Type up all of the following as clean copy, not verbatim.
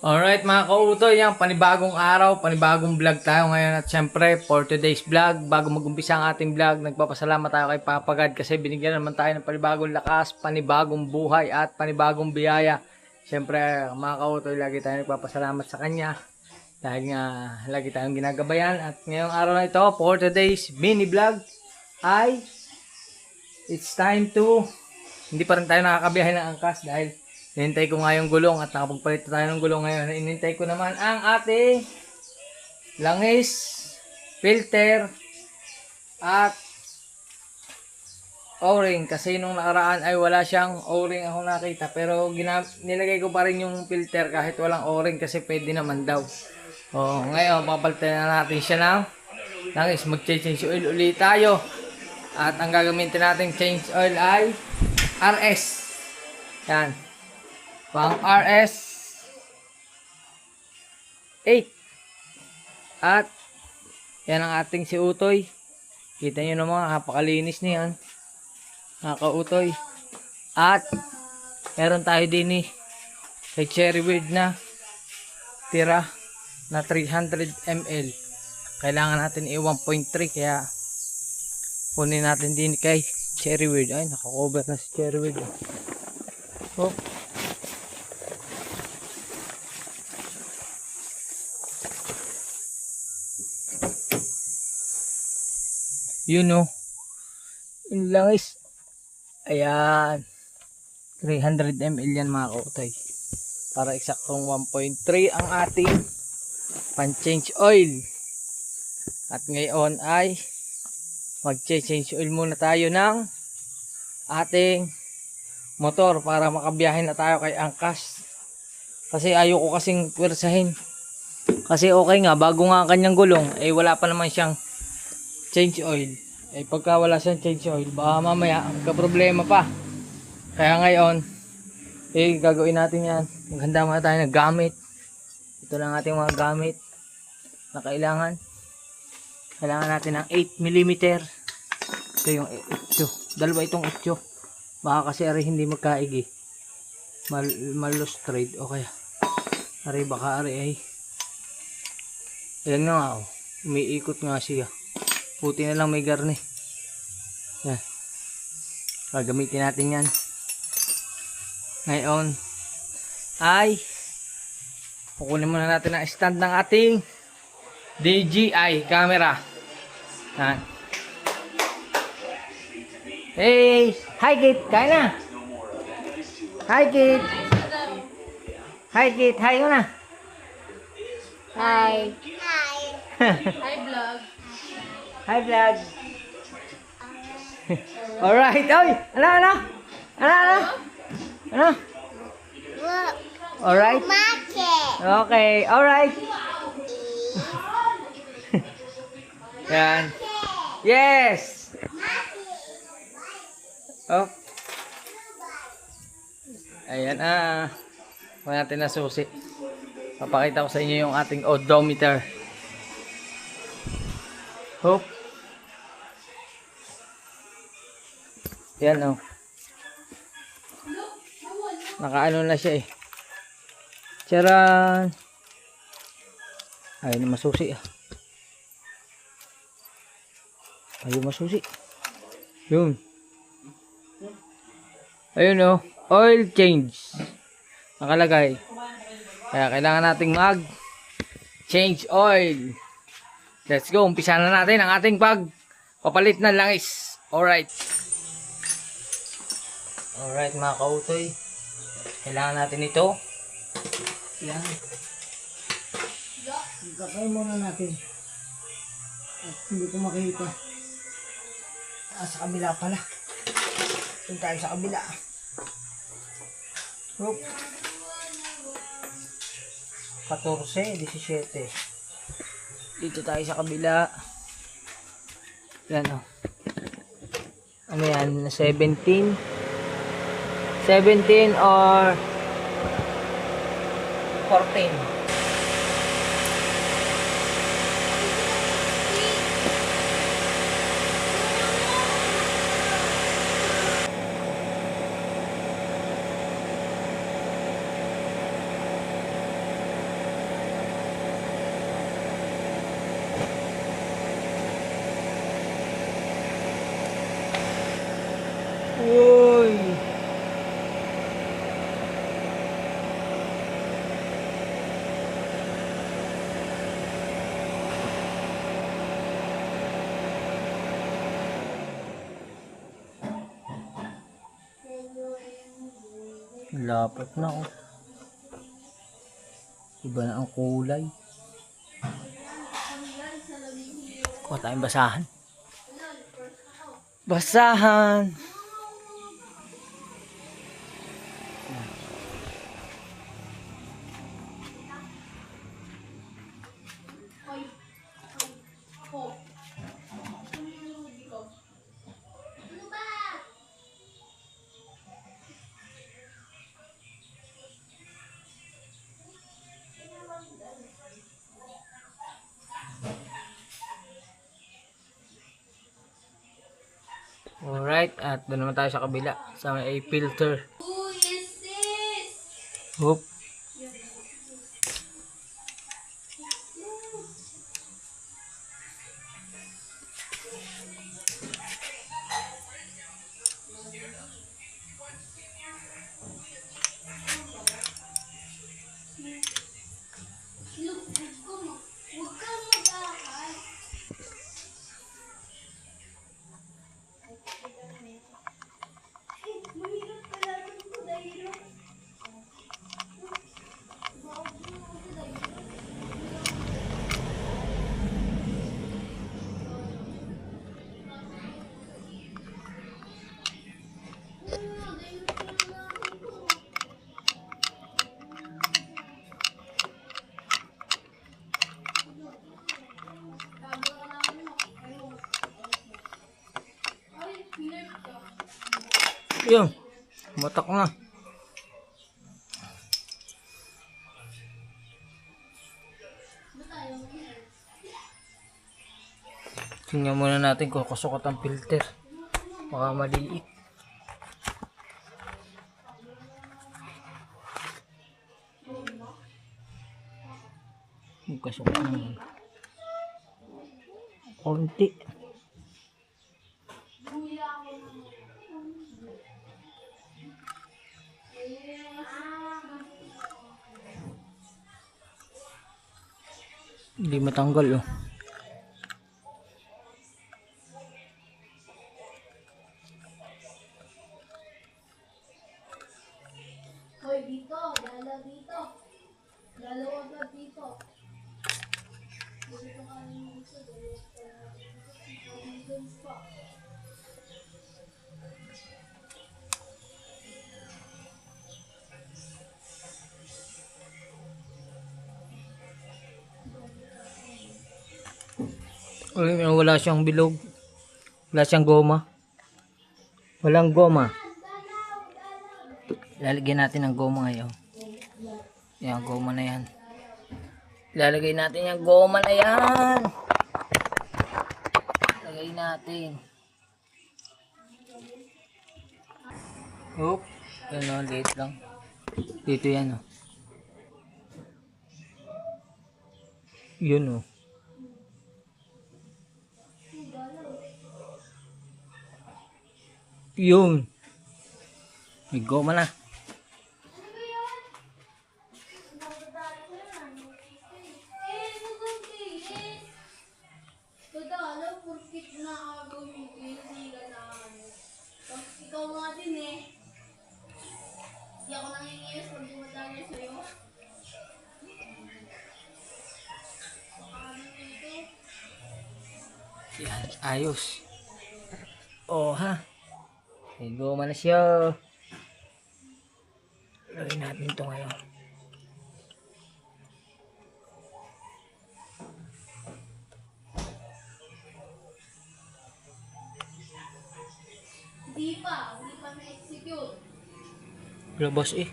Alright mga kautoy, yan, panibagong araw, panibagong vlog tayo ngayon at syempre for today's vlog, bago mag-umpisa ang ating vlog, nagpapasalamat tayo kay Papa God kasi binigyan naman tayo ng panibagong lakas, panibagong buhay at panibagong biyaya. Syempre mga kautoy, lagi tayo nagpapasalamat sa Kanya dahil nga lagi tayong ginagabayan at ngayong araw na ito for today's mini vlog ay it's time to, hindi pa rin tayo nakakabiyahe ng angkas dahil inintay ko nga yung gulong at nakapagpalit tayo ng gulong ngayon. Inintay ko naman ang ating langis, filter, at o-ring. Kasi nung nakaraan ay wala siyang o-ring ako nakita. Pero nilagay ko pa rin yung filter kahit walang o-ring kasi pwede naman daw. Ngayon papalitan na natin siya ng langis. Mag-change oil ulit tayo. At ang gagamitin natin change oil ay RS. Yan. Pang RS 8. At yan ang ating si Utoy. Kita nyo naman, napakalinis niyan. Nakaka-Utoy. At meron tayo din kay Cherryweed na tira na 300 ml. Kailangan natin 1.3 kaya kunin natin din kay Cherryweed. Ay, nakakover na si Cherryweed. Oh. Yun o. Yung langis. Ayan. 300 ml yan mga kautoy. Para eksaktong 1.3 ang ating pan-change oil. At ngayon ay mag-change oil muna tayo ng ating motor para makabiyahin na tayo kay angkas. Kasi ayoko kasing pwersahin. Kasi okay nga, bago nga ang kanyang gulong, eh wala pa naman siyang change oil. Eh pagka wala siyang change oil, baka mamaya magka-problema pa. Kaya ngayon, eh gagawin natin yan. Maghanda muna tayo ng gamit. Ito lang ating mga gamit na kailangan. Kailangan natin ng 8mm. Ito yung 8. Dalawa itong 8. Baka kasi ari hindi magkaigi. Malos trade o kaya. Ari baka ari ay. Ayan nga oh. Umiikot nga siya. Puti na lang may garni. Yan. Gagamitin natin yan. Ngayon ay kukunin muna natin ang stand ng ating DJI camera. Yan. Hey! Hi Kit! Kain na! Hi Kit! Hi Kit! Hi mo na! Hi! Hi vlog. Hi vlog! Alright! Oy! Ano? Ano? Ano? Ano? Ano? Alright? Okay! Alright! Yan! Yes! Oh. Ayan Huwag natin na susi. Papakita ko sa inyo yung ating odometer. Hop. Yan oh. Nakaano na siya eh. Charan. Ay, masusi ah. Ayun masusi. Yun. Ayun oh. Oil change. Nakalagay. Kaya kailangan nating change oil. Let's go. Umpisa na natin ang ating pagpapalit ng langis. Alright. Alright mga kautoy. Kailangan natin ito. Yan. Ikakay muna natin. At hindi ko makita. Sa kabila pala. Doon tayo sa kabila. Oop. 14, 17. Dito tayo sa kabila. Yan o. Ano yan? 17? 17 or 14? Lapot na oh. Iba na ang kulay. Kuha tayong basahan. Basahan! Alright, at doon naman tayo sa kabila. Sa may filter. Who is this? Oop. Huwag kang mag-ahal. Mahirap pala itong kudayro. Yun. Matak na. Tingnan muna natin kung kasukot ang filter. Baka maliit. Kasukot ng konti. Hindi matanggal oh. Hoy, dito. Dala dito. Dalawa ba dito? Dito ka rin dito. Dito pa. Uy, wala siyang bilog. Wala siyang goma. Walang goma. Lalagyan natin ng goma ngayon. Yan, goma na yan. Lalagay natin yung goma na yan. Lagay natin. Oop. Yan o, liit lang. Dito yan o. Yun o. Yun. May goma na. Alam, porkit na agaw yung hindi ka na ano. Tapos ikaw nga din eh. Hindi ako nangingiyos pag dumadali sa'yo. Ano dito? Yan, ayos. Oh ha. May goma na siya. Lagyan natin ito ngayon. Hindi pa na-execute. Labas eh.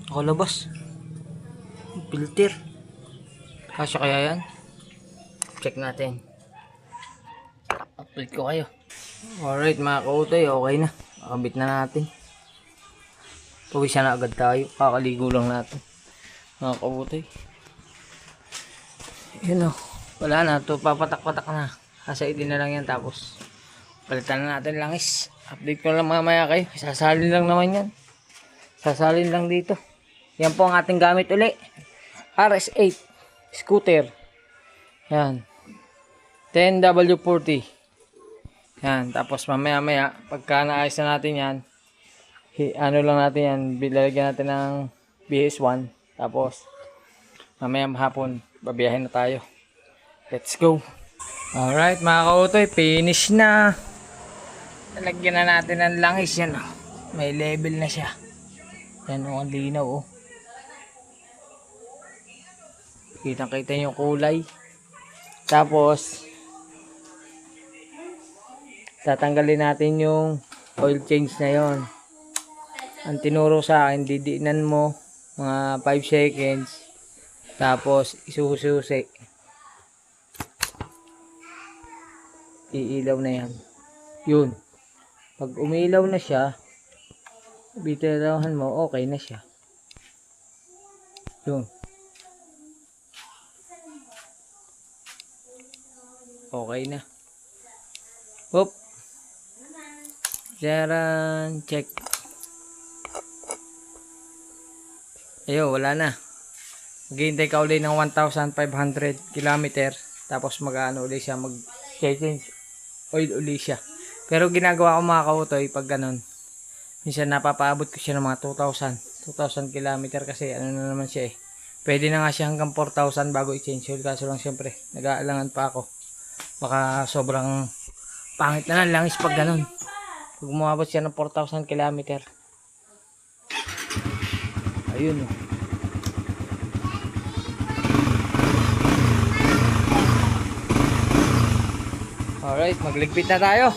Nakalabas. Filter. Kasya kaya yan? Check natin. Upload ko kayo. Alright mga kautoy, okay na. Nakabit na natin. Pawisan na agad tayo. Kakaligo lang natin. Mga kautoy. Yun o. Wala na. Ito papatak-patak na. Kasaitin na lang yan tapos palitan na natin langis. Update ko lang mamaya kayo. Sasalin lang naman yan. Sasalin lang dito. Yan po ang ating gamit uli. RS8 scooter. Yan. 10W40. Yan. Tapos mamaya pagka naayos na natin yan, ano lang natin yan, bilalagyan natin ng BS1. Tapos, mamayang hapon, babiyahin na tayo. Let's go! Alright mga kautoy, finish na. Lagyan na natin ng langis yan. Oh. May level na siya. Yan o, ang linaw oh. Kitang-kita yung kulay. Tapos, tatanggalin natin yung oil change na yon. Ang tinuro sa akin, didiinan mo mga 5 seconds. Tapos, isususi. Iilaw na yan. Yun. Pag umilaw na siya, bitirahan mo, okay na siya. Yun. Okay na. Oop. Jaran, check. Ayo, wala na. Maghihintay ka ulit ng 1,500 km. Tapos mag-ano ulit siya, mag-change oil ulit siya. Pero ginagawa ko mga kautoy pag ganun. Minsan napapaabot ko siya ng mga 2,000 km kasi ano na naman siya eh. Pwede na nga siya hanggang 4,000 bago i-change oil. Kaso lang siyempre, nag-aalangan pa ako. Baka sobrang pangit na lang langis pag ganun. Pag umabot siya ng 4,000 km. Ayun oh. Alright, magligpit na tayo.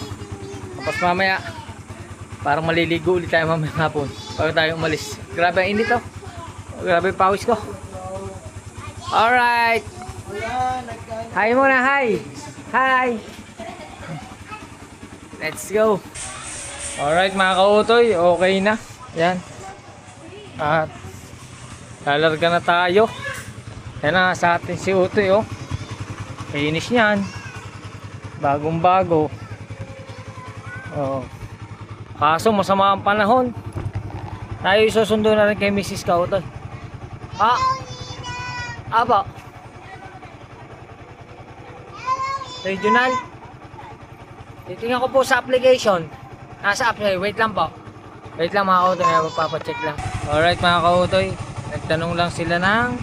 Tapos mamaya, parang maliligo ulit tayo mamaya hapon bago tayo umalis. Grabe ang init oh. Grabe yung pawis ko. Alright. Hi muna, hi. Hi. Let's go. Alright mga kautoy, okay na. Yan. At lalarga na tayo. Yan na sa atin si Utoy oh. Finish niyan. Bagong bago. Oh. Kaso masama ang panahon. Tayo isusundo na rin kay Mrs. Kautoy. Ah. Aba. Regional. Titingnan ko po sa application. Nasa app. Wait lang po. Wait lang mga kautoy. Papacheck lang. Alright mga kautoy. Nagtanong lang sila ng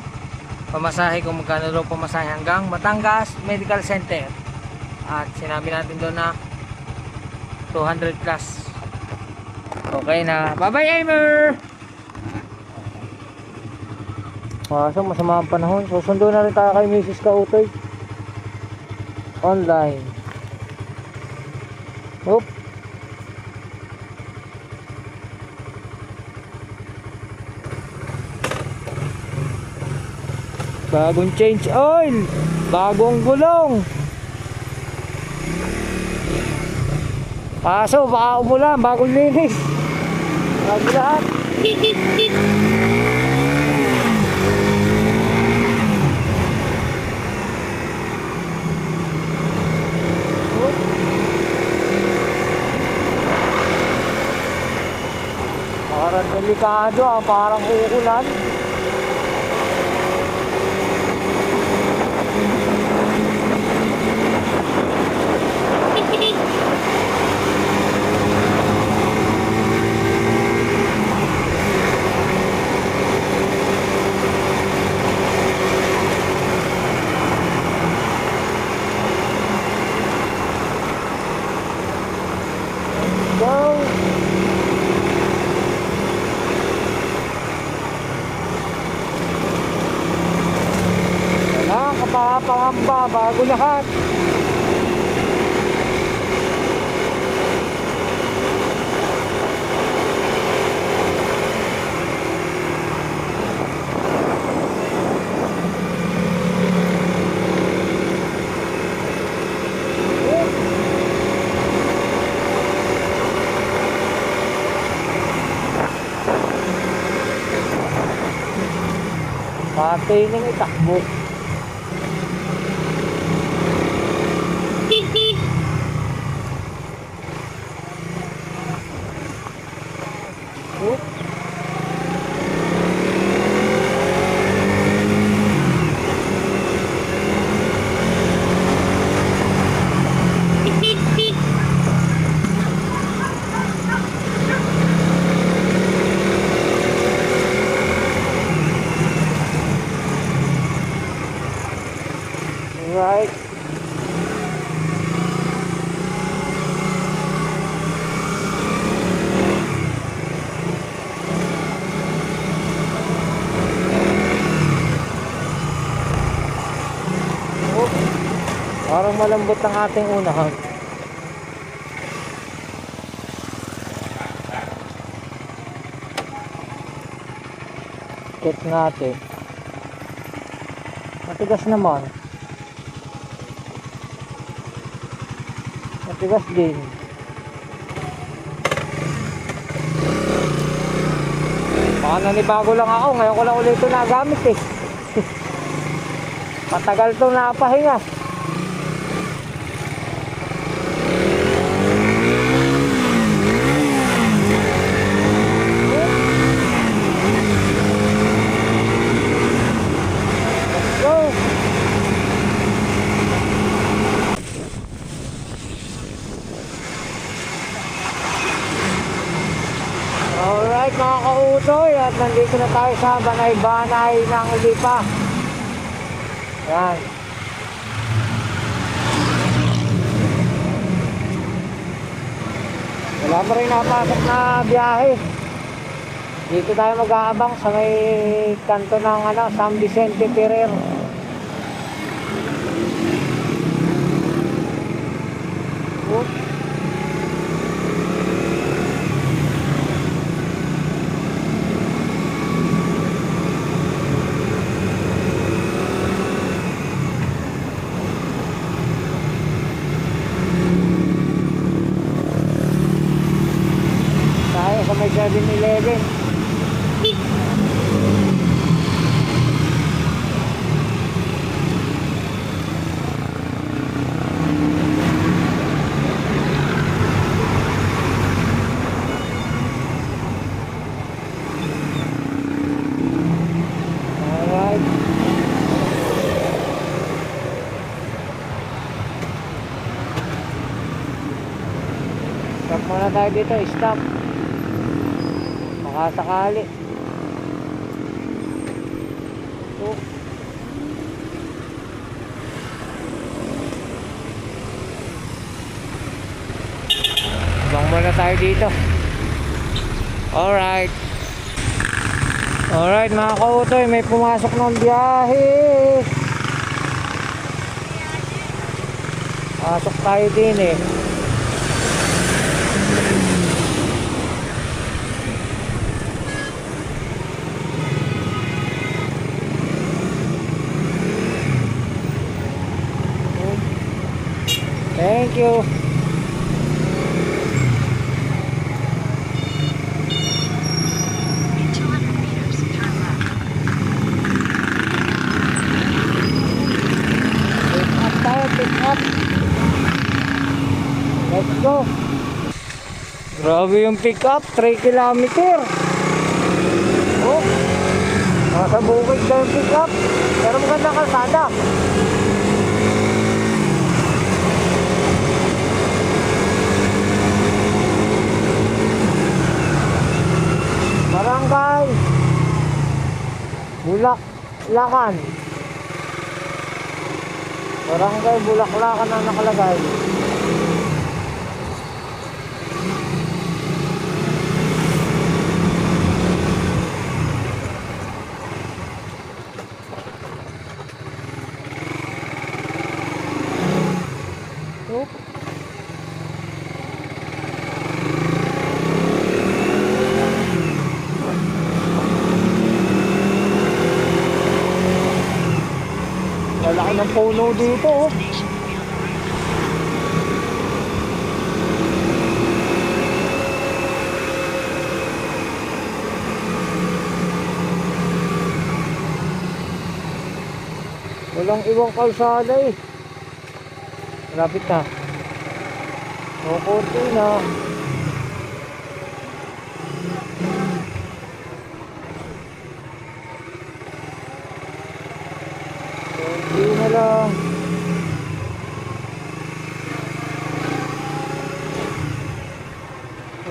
pamasahe kung magkano daw pamasahe hanggang Batangas Medical Center. At sinabi natin doon na 200 plus. Okay na. Bye bye Aimer! Kaso masama ang panahon. Susundo na rin tayo kay Mrs. Kautoy. Online. Oop. Bagong change oil. Bagong gulong. Kaso baka umulan, bagong linis. Bago lahat. Parang delikado parang uulan. Pangamba bago lahat. Pati nang itakbo. Alright. Oh, parang malambot ang ating unahan. Kit natin. Matigas naman. Matigas din. Baka nanibago lang ako. Ngayon ko lang ulit ito nagamit eh. Matagal ito napahinga. Alright mga kautoy, at nandito na tayo sa Banay-Banay ng Lipa. Yan. Wala pa rin napasok na biyahe. Dito tayo mag-aabang sa may kanto ng San Vicente Ferrer. Tayo sa may 7-Eleven. Alright. Stop muna tayo dito, stop. Baka sakali. Oh. Bang muna tayo dito. Alright. Alright mga kautoy, may pumasok ng biyahe. Pasok tayo din eh. Thank you. In 200 meters, turn left. Pick up tayo, pick up. Let's go. Grabe yung pick up, 3 kilometer. Oh, nasa bukid daw yung pick up. Pero maganda kalsada. Barangay Bulaklakan. Barangay Bulaklakan ang nakalagay. Oop. Lalaki ng puno dito oh. Destination will be on the right. Walang ibang kalsada eh. Malapit na. O, konti na. Konti na lang.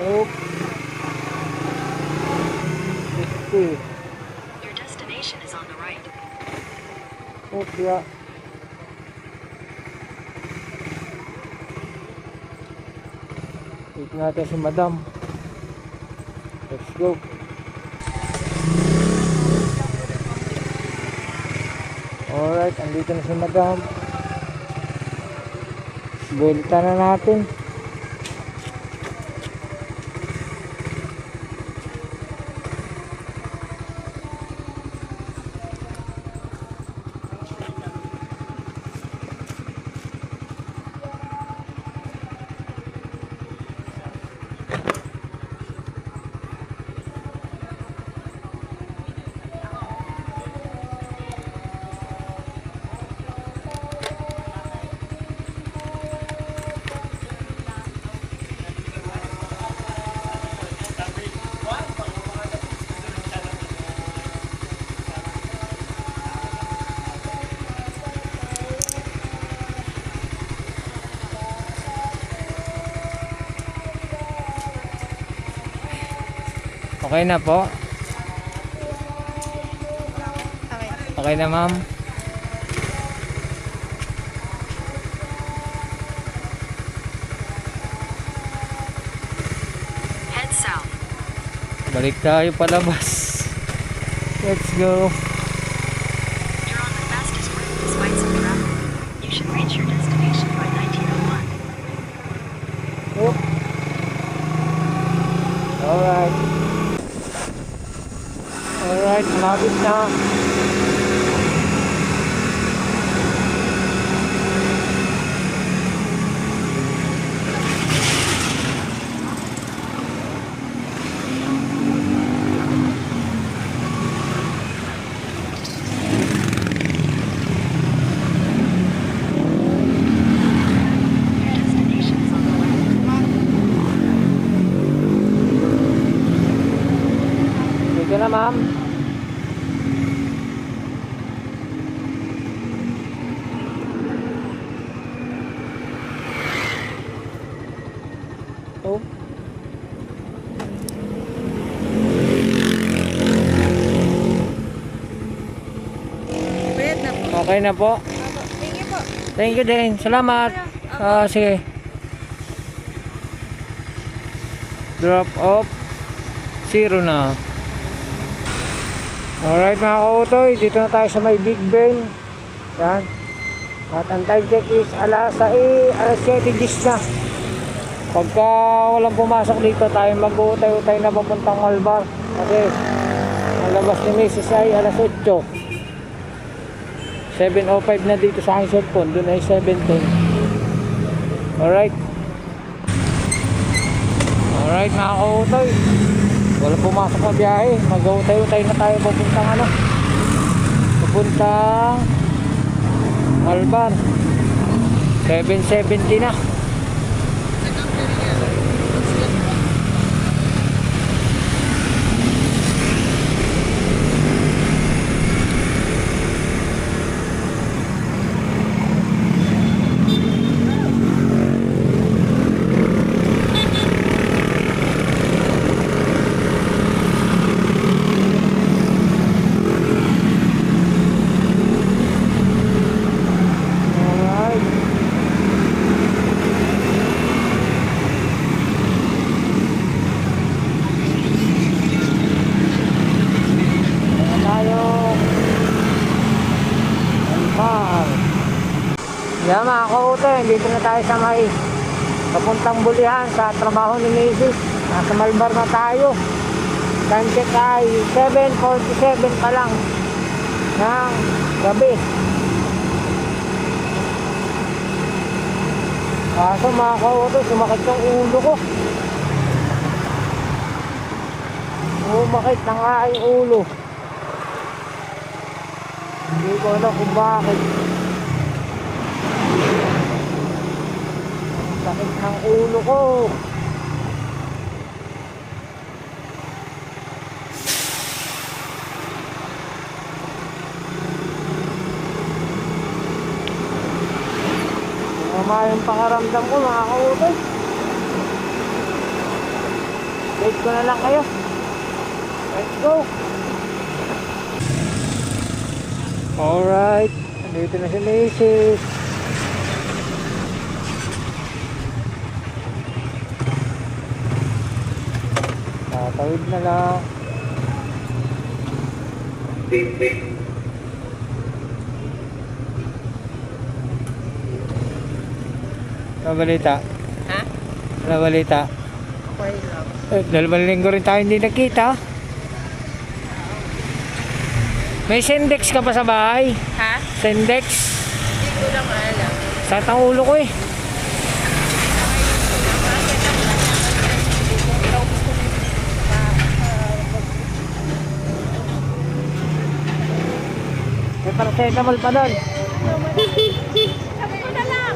Oop. 50. Your destination is on the right. Oop, yeah. Dito natin si Madam. Let's go. Alright, andito na si Madam. Buelta na natin. Okay na po. Okay na, ma'am. Head south. Balik tayo palabas. Let's go. You're on the fastest route despite some traffic. You should reach your destination by 1901. Oh. Alright. Alright, malapit na. Your destination's on the left. Dito na, ma'am. Oh. Bayad na po. Okay na po. Thank you po. Thank you din. Salamat. Sige. Drop off. 0 na. Alright mga kautoy, dito na tayo sa may Big Ben. Yan. At ang time check is alas 7:10 na. Pagka walang pumasok dito tayo mag-uutay-utay na papuntang Malbar. Kasi ang labas ni Mrs. ay alas 8. 7:05 na dito sa aking cellphone. Doon ay 7:10. Alright. Alright mga kautoy, wala pumasok na biyahe. Mag-utay-utay na tayo papuntang papuntang Malbar. 7:70 na. Yan mga kautoy, dito na tayo sa may papuntang Bulihan sa trabaho ni Mrs. Nasa Malbar na tayo. Time check ay 7:47 pa lang ng gabi. Kaso mga kautoy, sumakit yung ulo ko. Sumakit ng aking ulo. Hindi ko alam kung bakit. Sakit ng ulo ko. Tama yung pakaramdam ko mga kautoy. Wait ko na lang kayo. Let's go. Alright, dito na si Mrs. Tawid na lang. Ano balita? Ha? Ano balita? Okay lang. Dalawang linggo rin tayo hindi nagkita. May Sendex ka pa sa bahay? Ha? Sendex? Hindi ko lang alam. Sakit ang ulo ko eh. May paracetamol pa doon. Sabi ko na lang.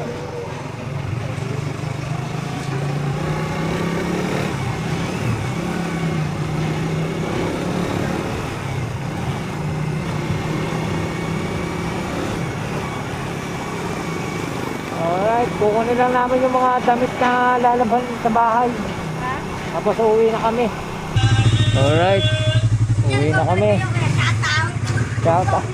Alright, kukunin lang namin yung mga damit na lalaban sa bahay. Ha? Tapos uuwi na kami. Alright, uuwi na kami. Shout out.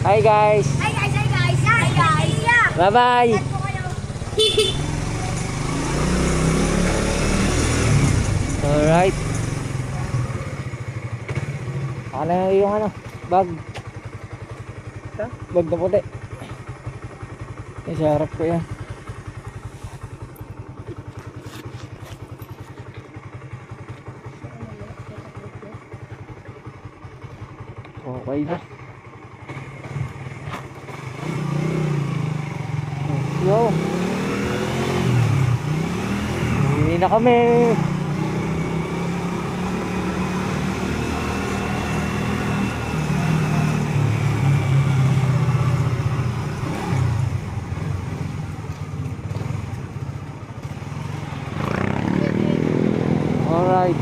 Hi guys. Hi guys, hi guys, hi guys. Bye bye. Alright. Ano yung ano? Bag. Ito? Bag na puti. Sa harap ko yan. Okay na. Yo. Uwi na kami. Alright.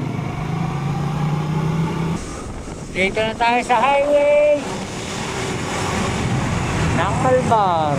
Dito na tayo sa highway ng Malbar.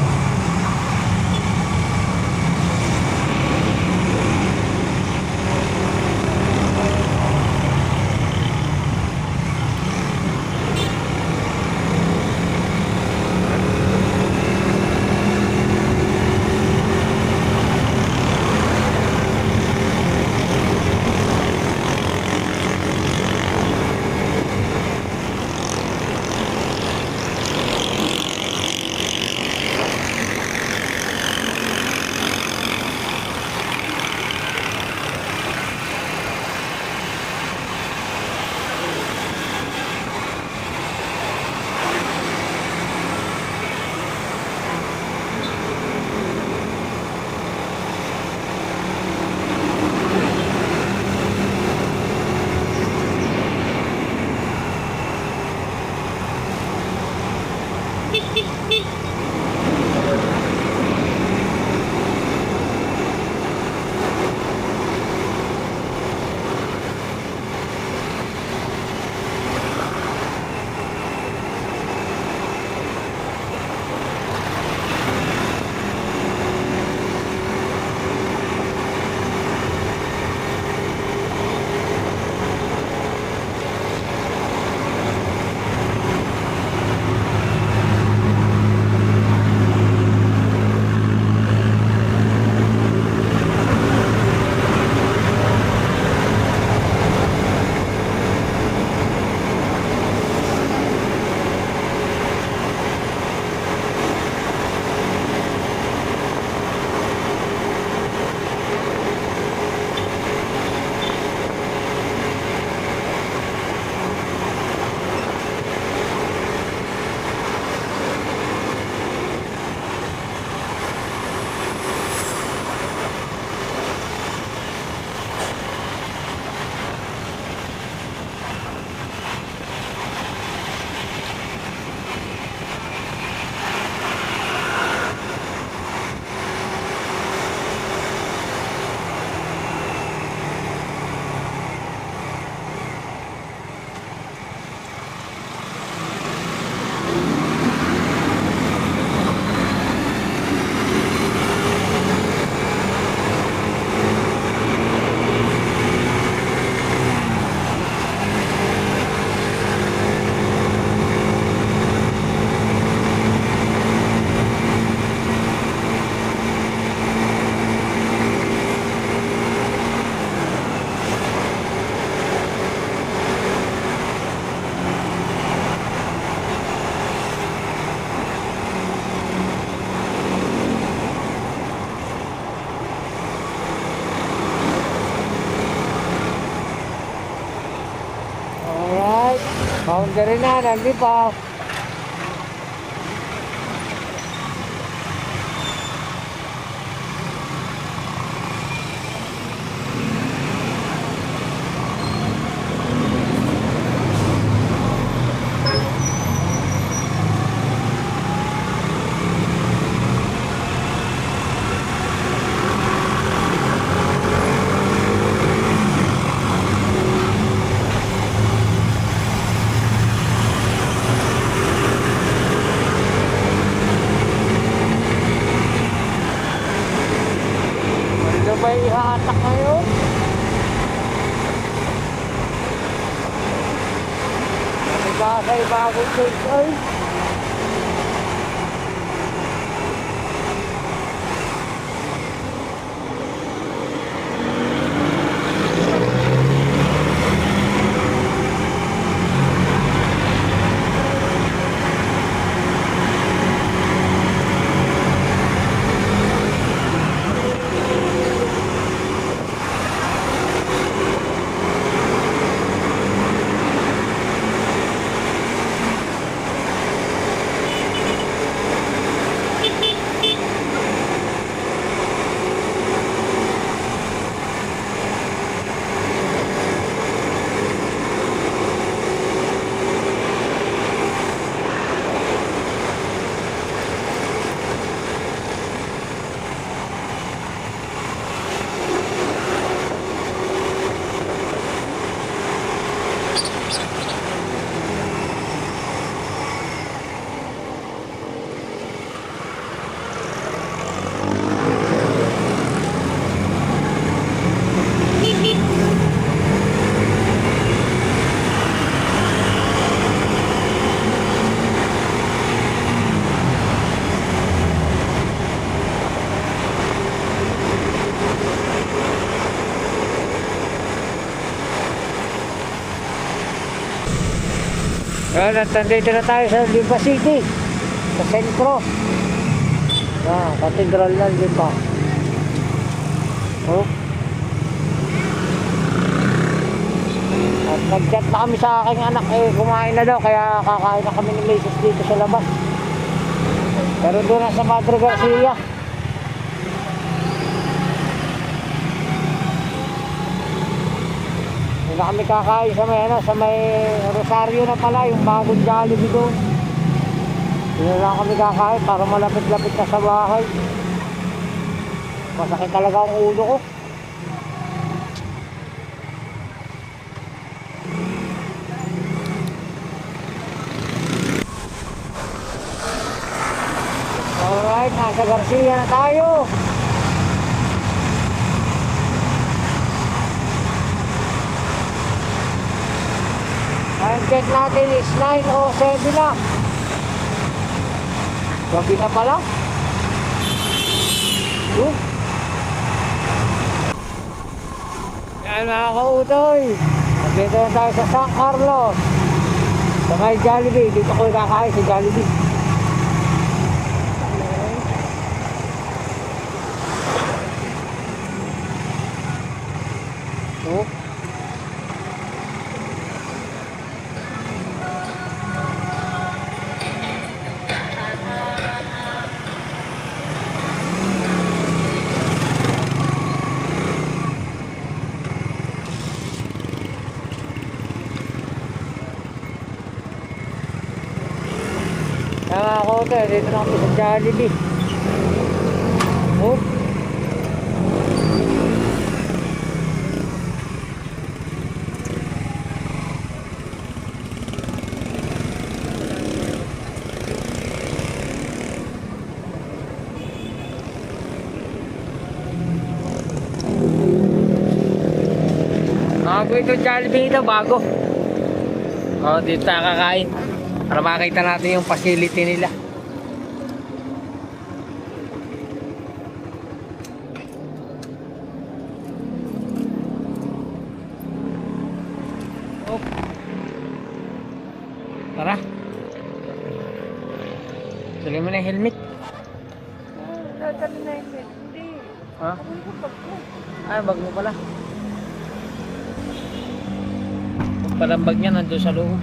Boundary na, nandi pa. Ano ba ihahatak ngayon? Nagkakay bagong take ay. Ayan, at nandito na tayo sa Lipa City, sa sentro. Katedral ng Lipa. Oh. At nag-chat na kami sa aking anak, kumain na daw, kaya kakain na kami ni Macy's dito sa labas. Pero doon na sa Madre Garcia. Hindi na kami kakain sa may Rosario na pala, yung bagong Jollibee doon. Hindi na lang kami kakain para malapit-lapit na sa bahay. Masakit talaga ang ulo ko. Alright, nasa Garcia na tayo. Time check natin is 9:07 na. Gabi na pala. Yan mga kautoy. Nandito na tayo sa San Carlos. Sa may Jollibee. Dito ko kakain sa Jollibee. Oh. Mga kautoy, dito na kami sa Jollibee. Oh. Bago ito Jollibee ito, bago. Dito tayo kakain para makita natin yung facility nila. Tara. Dali mo na yung helmet. Dadali na yung helmet. Hindi. Ha? Ako yung bag ko. Ay, bag mo pala. Yung palang bag niya nandun sa loob.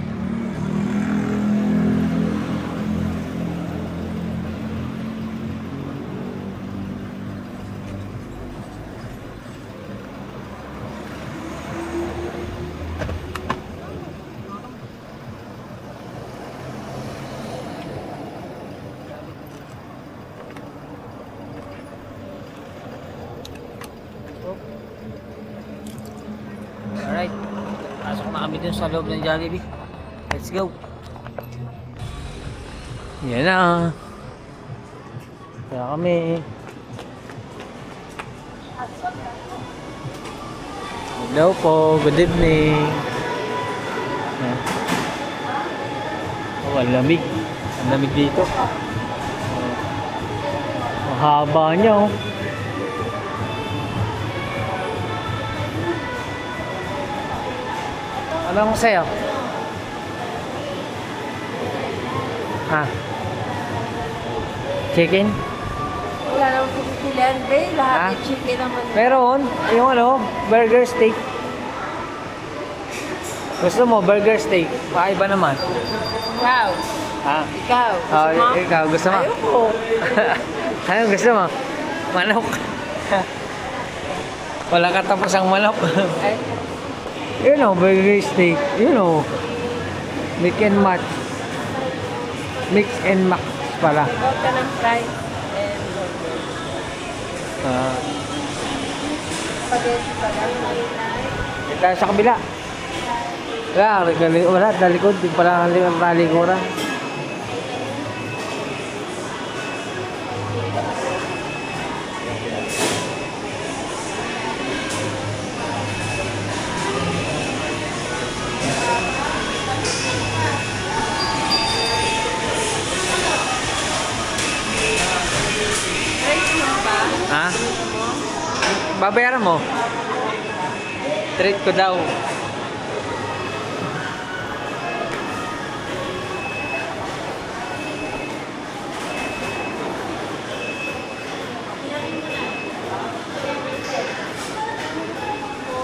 na kami dun sa loob ng Jollibee. Let's go. Yan na. Kaya kami. Hello po. Good evening. Yan. Oh, ang lamig. Ang lamig dito. Ang haba niya oh. Ano ko sa'yo? Ha? Chicken? Wala naman pipilian, be. Lahat Ah? yung chicken naman. Meron. Yung ano, burger steak. Gusto mo, burger steak. Pakaiba naman. Ikaw. Ha? Ikaw. Oh, Gusto mo? ikaw, gusto mo? Ayoko. Ano gusto mo? Manok. Wala katapos ang manok. Ay, You know, burger steak. You know. Mix and match. Mix and match pala. ikaw ka ng fries and burger. Spaghetti pa lang. Tayo sa kabila. Wala, talikod. Di pala ang talikuran. Fries mo ba? Ha? Babayaran mo? Treat ko daw.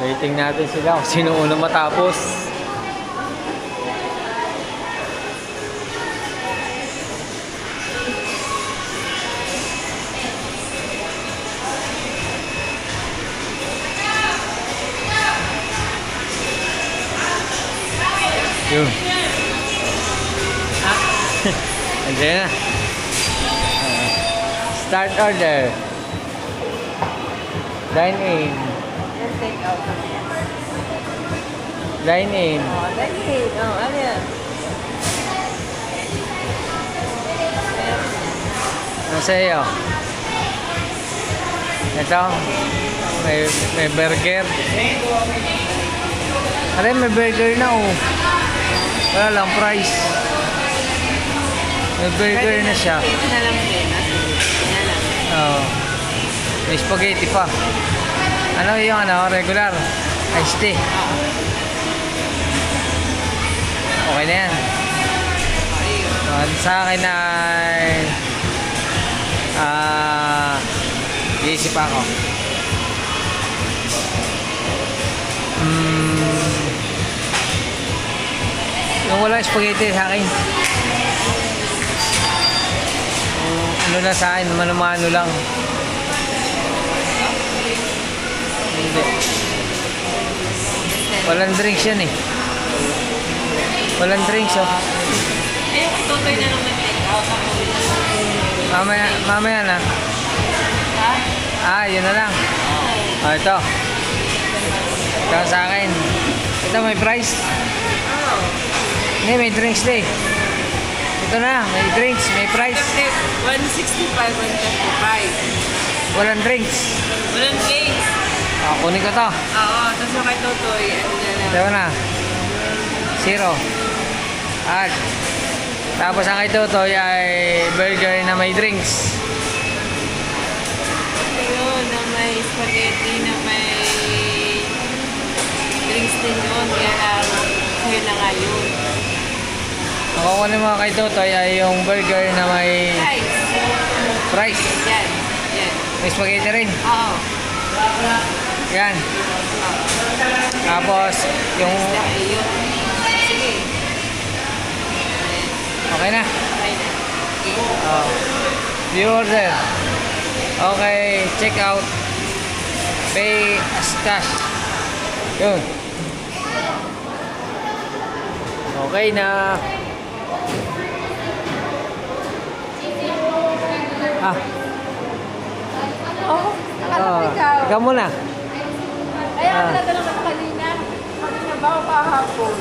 Waiting natin sila kung sino unang matapos. Yun. Andiyan na. Start order. Dine in. Yan, take out naman yan. Dine in. Oh, dali. Oh, ano yan? Ano sa iyo? Ito. May burger. Aray, may burger na oh. Wala lang, price. May burger na siya. Ito na lang din. Yan lang. Oo. May spaghetti pa. Ano yung ano, regular? Iced tea. Okay na yan. Sa akin ay iisip ako. Yung walang spaghetti sa akin. Ano na sa akin, mano-mano lang. Hindi. Walang drinks yan eh. Walang drinks oh. Eh, tutoy na lang nag-take out ako. Mamaya na. Ha? Yun na lang. Oh, ito. Ito sa akin. Ito may price. Oo. Hindi, may drinks din. Ito na, may drinks, may price. 165, 135. Walang drinks. Walang case. Kunin ko to. Oo, tapos yung kay Totoy, ano na lang. Ito na. 0. At tapos ang ito to ay burger na may drinks. Ayun, na may spaghetti, na may drinks din yun. Kaya lang, kaya na nga yun. Ang kukunin mo kay Totoy ay yung burger na may Guys, fries. yan. Yan. May spaghetti rin. Oo. Yan. Tapos yung Ayun. Sige. okay na. Okay na. Oh. View order. Okay, check out. Pay as cash. Yun. Okay na. Oh, nakala ko ikaw. Ikaw muna. Kaya pala talaga kanina. Kanina trabaho kahapon.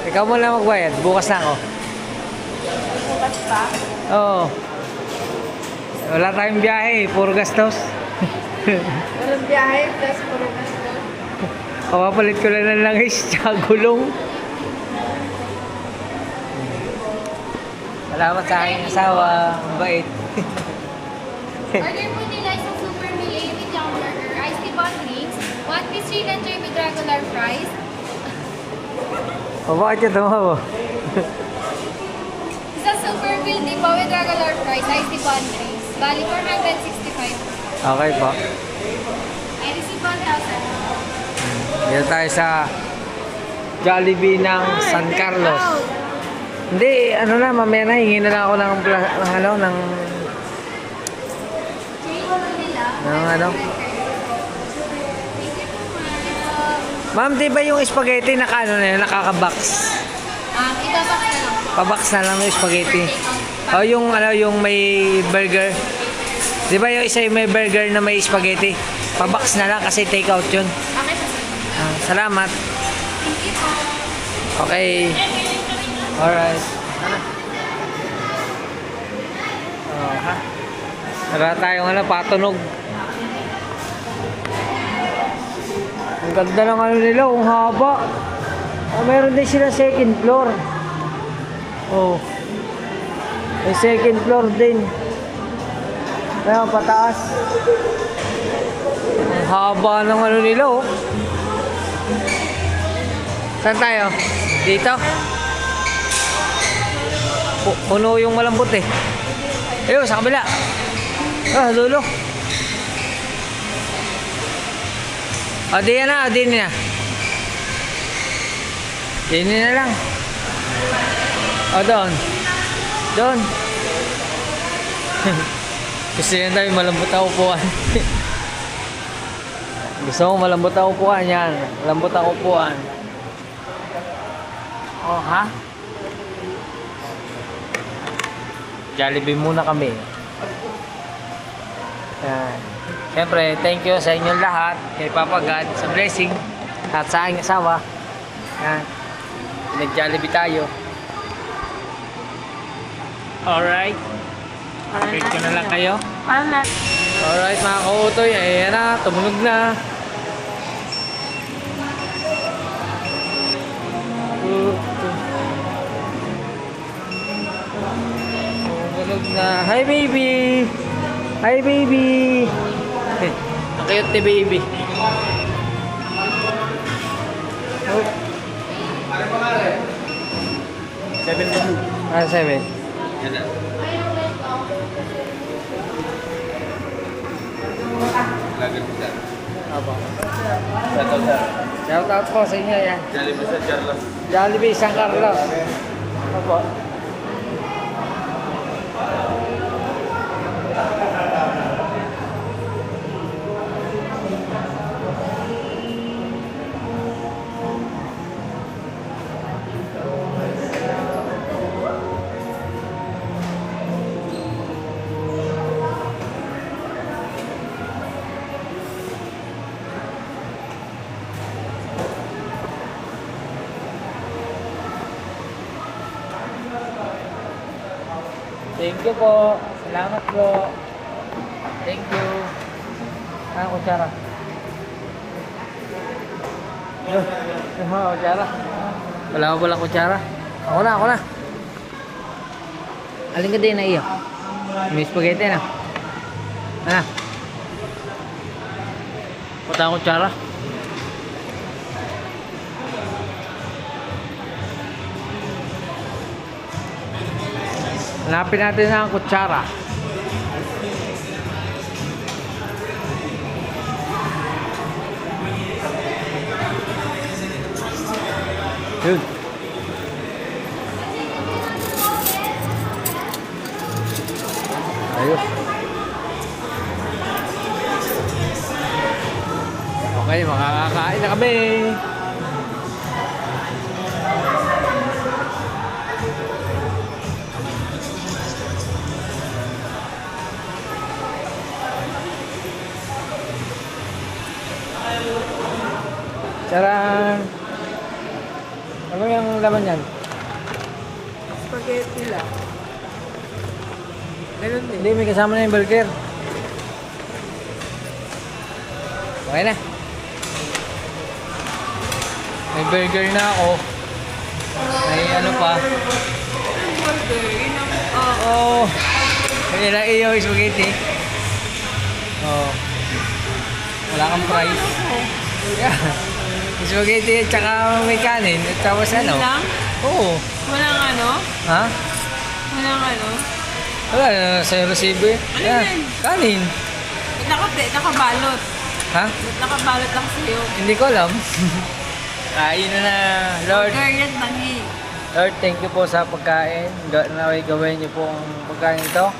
Ikaw muna magbayad. Bukas na ako. Bukas pa. Oo. Wala tayong biyahe. Puro gastos. Walang biyahe, plus puro gasto. Papapalit ko lang ng langis tsaka gulong. Salamat sa aking asawa. Ang bait. Order po nila isang super meal A with young burger, iced tea bun drinks, 1 piece chicken joy with regular fries. O bakit ka tumawa? Isang super meal di po with regular fries, iced tea bun drinks. Bali 465. Okay po. I receive 1,000. Dito tayo sa Jollibee ng San Carlos. Hindi, ano na, mamaya na, hingin na lang ako ng ano. Ma'am, di ba yung spaghetti naka, nakaka-box? Ibabox na lang po. Pa-box na lang yung spaghetti. O yung, yung may burger. Di ba yung isa yung may burger na may spaghetti? Pa-box na lang kasi take out yun. Okay po, sir. Salamat. Thank you po. Okay. Alright. Oh, ha? Wala tayong patunog. Ang ganda ng nila, ang haba. Meron din sila second floor. Oh. May second floor din. Kaya pataas. Ang haba ng nila, oh. Saan tayo? Dito? Puno yung malambot eh. Ayun, sa kabila. Dulo. Diyan na, diyan na. Diyan na lang. Doon. Doon. Gusto yan tayo malambot ang upuan. Gusto mo malambot ang upuan yan. Malambot ang upuan. Oh, ha? Jollibee muna kami. Yan. Siyempre, thank you sa inyong lahat. Kay Papa God sa blessing. At sa aking asawa. Yan. Nag-Jollibee tayo. Alright. Update ko na lang kayo. Alright mga kautoy. Ayan na. Tumunog na. Tumunog na. Hi baby! Hi baby! Ang cute ni baby. Oh. 7. 7. Apa? Shout out po sa inyo yan. Jollibee sa Carlos. Jollibee San Carlos. Opo. Thank you po. Salamat po. Thank you. Kutsara. Kutsara. Wala ko pala kutsara. Ako na. Alin ka din na iyo? May spaghetti na. Punta ang kutsara. Hanapin natin ang kutsara. Yun. Ayos. Okay, makakakain na kami. Charan! Ano yung laman yan? Spaghetti lang. Ganun din. Hindi, may kasama na yung burger. Okay na. May burger na ako. May ano pa. Burger, yun ang... Oh. May na iyo spaghetti. Oh. Wala kang price. Yeah. Spaghetti at saka may kanin. At tapos ano? lang? Oo. Walang ano? Ha? Walang ano? Wala na sa resibo eh. Ano Yeah. yan? Kanin. Nakabalot. Ha? Nakabalot lang sa'yo. Hindi ko alam. Kain na. Lord. Burger yan, tangi. Lord, thank you po sa pagkain. Naway gawin niyo po ang pagkain ito.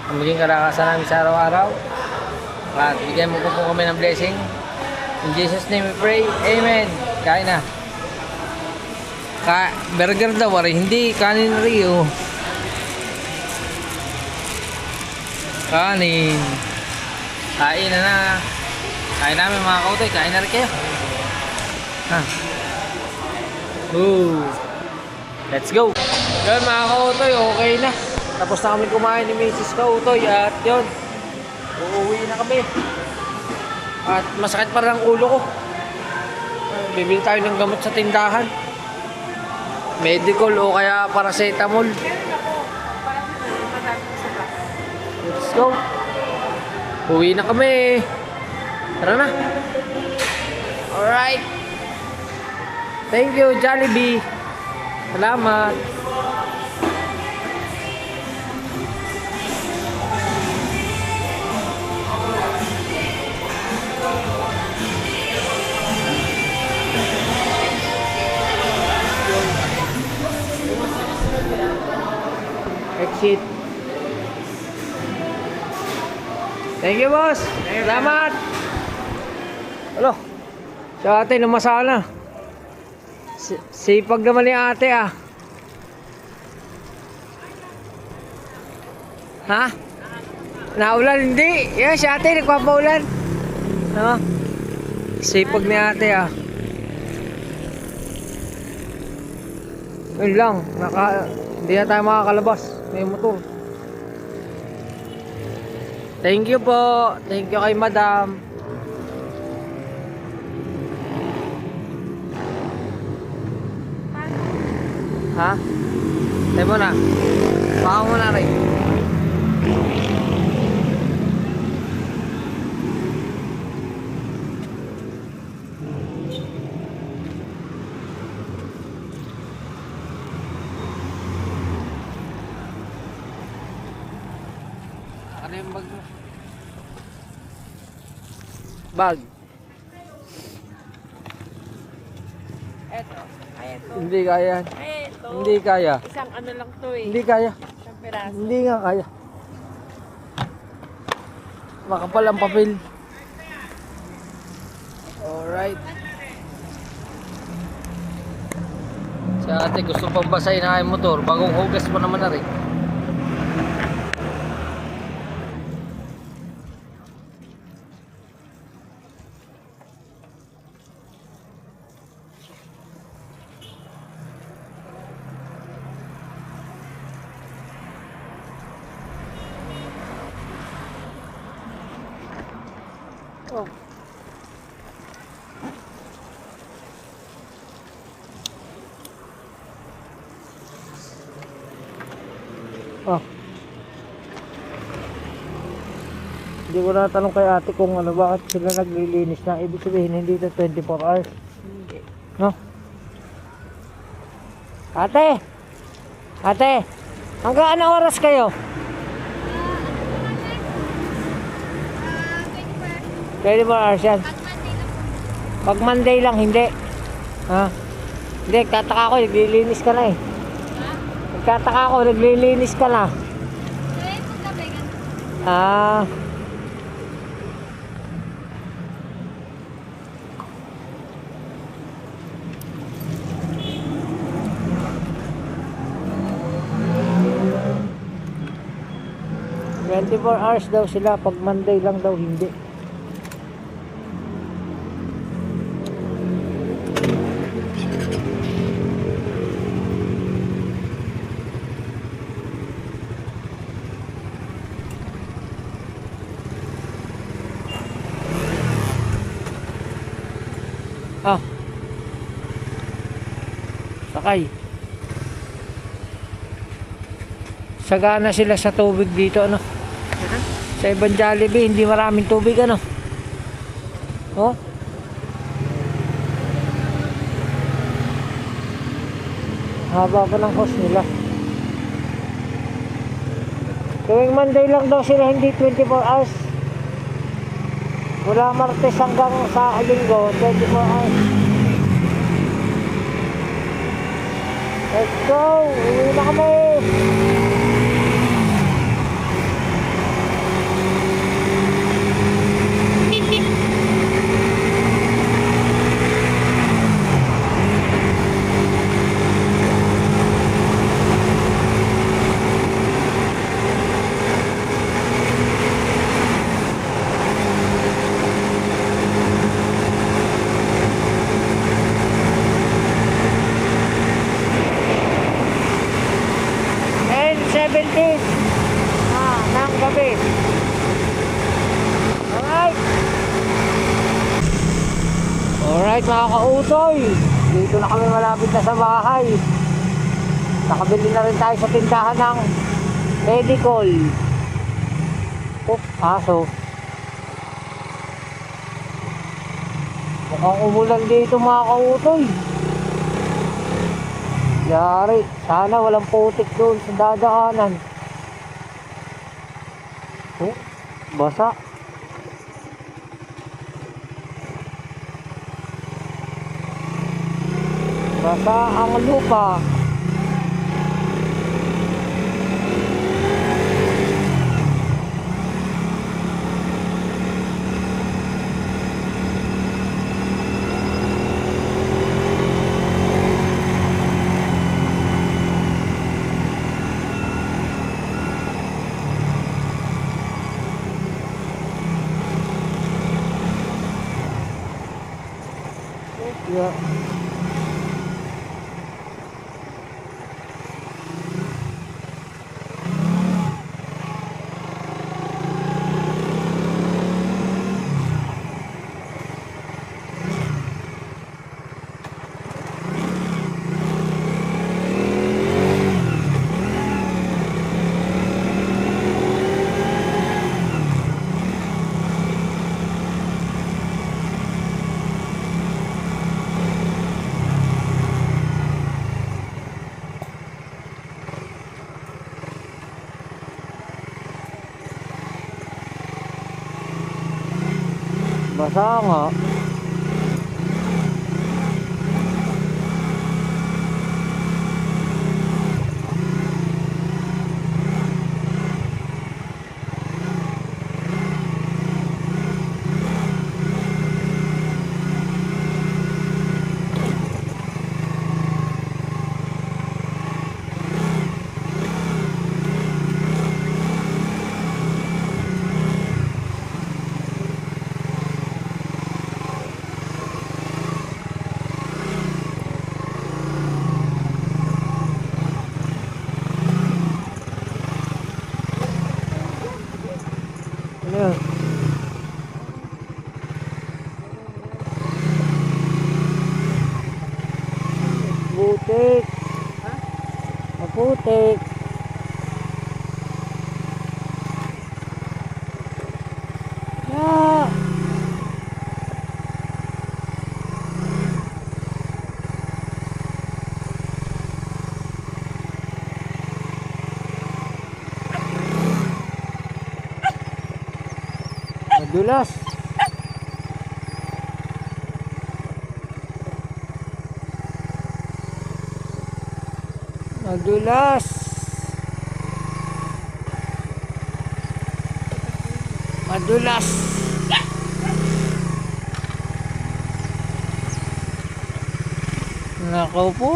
Ang maging kalakasan namin sa araw-araw. At bigyan mo po kami ng blessing. In Jesus' name we pray. Amen. Kain na. Burger daw, hindi. Kanin na rin, oh. Kanin. Kain na. Kain namin mga kautoy. Kain na rin kayo. Ha. Ooh. Let's go. Yun mga kautoy, okay na. Tapos na kami kumain ni Mrs. Kautoy at yun. Uuwi na kami. At masakit pa rin ang ulo ko. Bibili tayo ng gamot sa tindahan. Medical o kaya paracetamol. Let's go. Uwi na kami. Tara na. Alright. Thank you, Jollibee. Salamat. Exit. Thank you, boss. Salamat. Hello. Si ate, lumasa na. Sipag naman ni ate, ah. Ha? Naulan? Hindi. Yan, si ate, nagpapaulan. Ha? Sipag ni ate, ah. Yun lang. Hindi na tayo makakalabas. May motor. Thank you po. Thank you kay madam. Ha? Tayo mo na. Baka mo na rin. Ano yung bag mo? Bag. Eto. Ay, eto. Hindi kaya. Ay, eto. Hindi kaya. Isang ano lang to eh. Hindi kaya. Isang piraso. Hindi nga kaya. Makapal ang papel. Alright. Si ate gusto pang basahin na yung motor. Bagong hugas mo naman na rin. Oh. Oh. Hindi ko na tanong kay ate kung ano, bakit sila naglilinis na. Ibig sabihin hindi ito 24 hours. Hindi. No? Ate! Ate! Hanggang anong oras kayo? 24 hours yan. Pag Monday lang, hindi. Ha? Hindi, tataka ako, naglilinis ka na eh. Nagtataka ako, naglilinis ka na. Ah. "24 hours daw sila, pag Monday lang daw hindi." sakay. Sagana sila sa tubig dito, ano? Sa ibang Jollibee, hindi maraming tubig, ano? Oh. Haba pa ng hose nila. Tuwing Monday lang daw sila, hindi 24 hours. Mula Martes hanggang sa Linggo, 24 hours. Let's go! Uwi na kami! Ng gabi. Alright mga kautoy, dito na kami malapit na sa bahay. Nakabili na rin tayo sa tindahan ng medical. Aso. Mukhang umulan dito mga kautoy. Yari, sana walang putik doon sa dadaanan. Basa. Basa ang lupa. Yeah. Basa nga. Ano yun? Putik. Maputik. Yeah. Madulas. Madulas. Madulas. Nako po.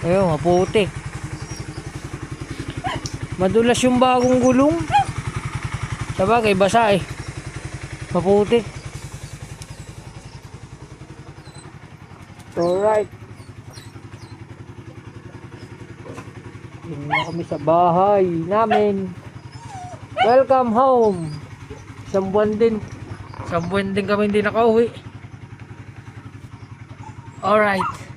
Ayun, maputi. Madulas yung bagong gulong. Sabagay, basa eh. Maputi. Alright. Yun na kami sa bahay namin. Welcome home. Isang buwan din. Isang buwan din kami hindi nakauwi. Alright.